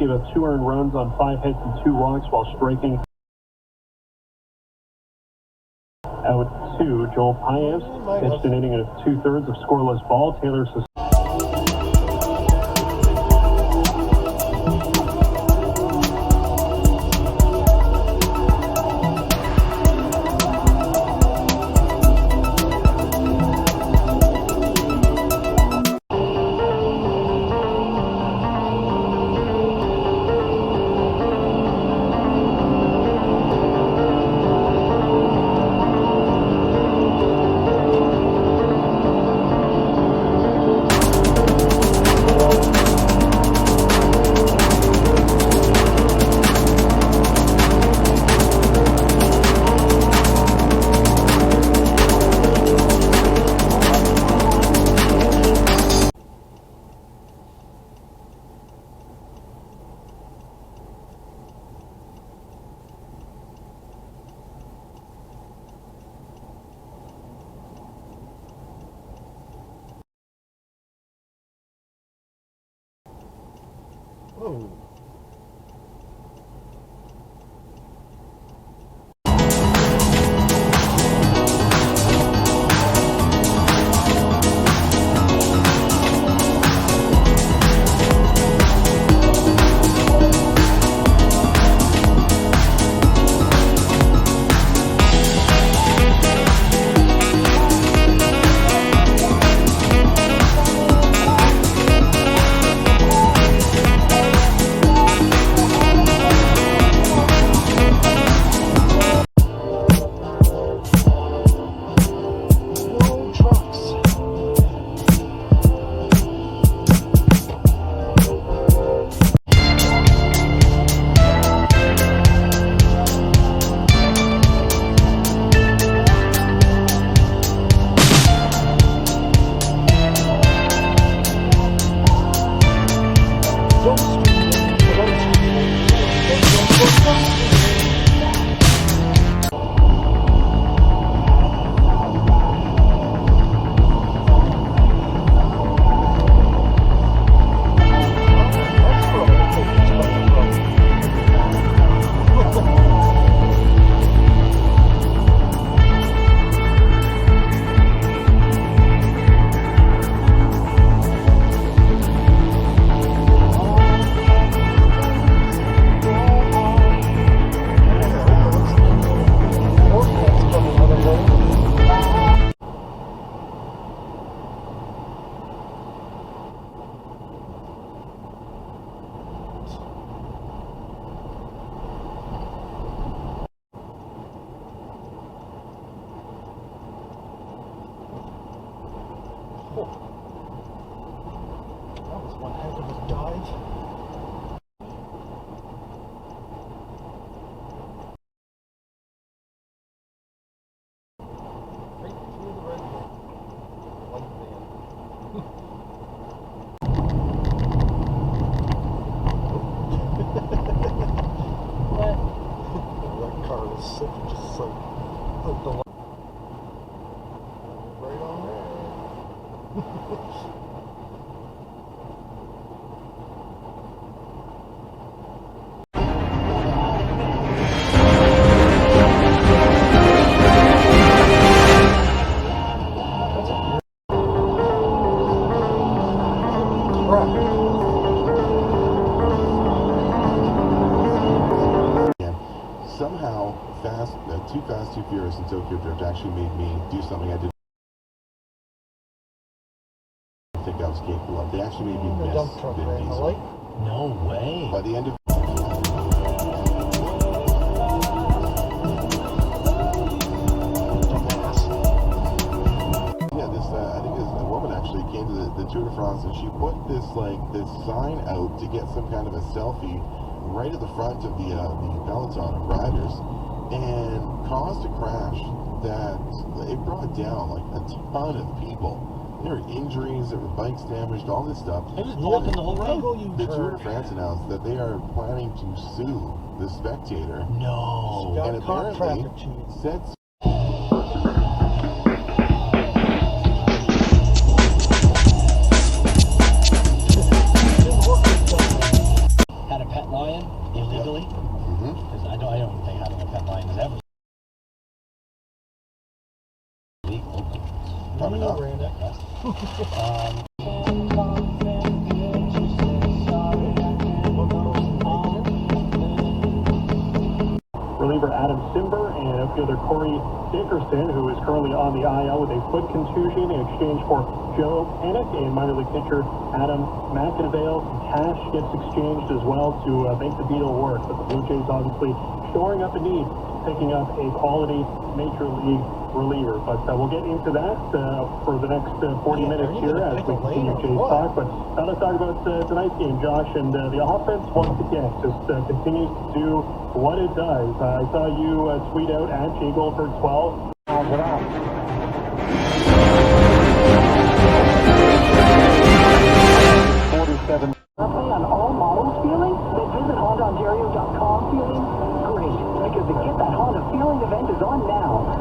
gave up 2 earned runs on 5 hits and 2 walks while striking out 2. Joel Paez pitched an inning of 2/3 of scoreless ball. Taylor Oh. That was one heck of a dive. Right through the red white van. What? That car was sick, just like out the light. Right on there. Somehow, Too Fast, Too Furious and Tokyo Drift actually made me do something I didn't think I was capable of. They actually made me miss Vin Diesel. No way. By the end of I think a woman actually came to the Tour de France and she put this sign out to get some kind of a selfie right at the front of the peloton of riders, and caused a crash that it brought down like a ton of people. There were injuries, there were bikes damaged, all this stuff. It was blocking the whole road. The Tour de France announced that they are planning to sue the spectator. No. And apparently said had a pet lion illegally. Because I don't think having a pet lion is ever legal. Probably not. Reliever Adam Simber and outfielder Corey Dickerson, who is currently on the IL with a foot contusion, in exchange for Joe Panik, and minor league pitcher Adam McInvale. Cash gets exchanged as well to make the deal work. But the Blue Jays obviously shoring up a need, picking up a quality major league reliever. But we'll get into that for the next 40 minutes here as we continue Jays talk. But now let's talk about tonight's game, Josh. And the offense, once again, just continues to do what it does. I saw you tweet out at Jay Goldberg 12. On all models feeling? Then visit HondaOntario.com feeling great, because the Get That Honda Feeling event is on now.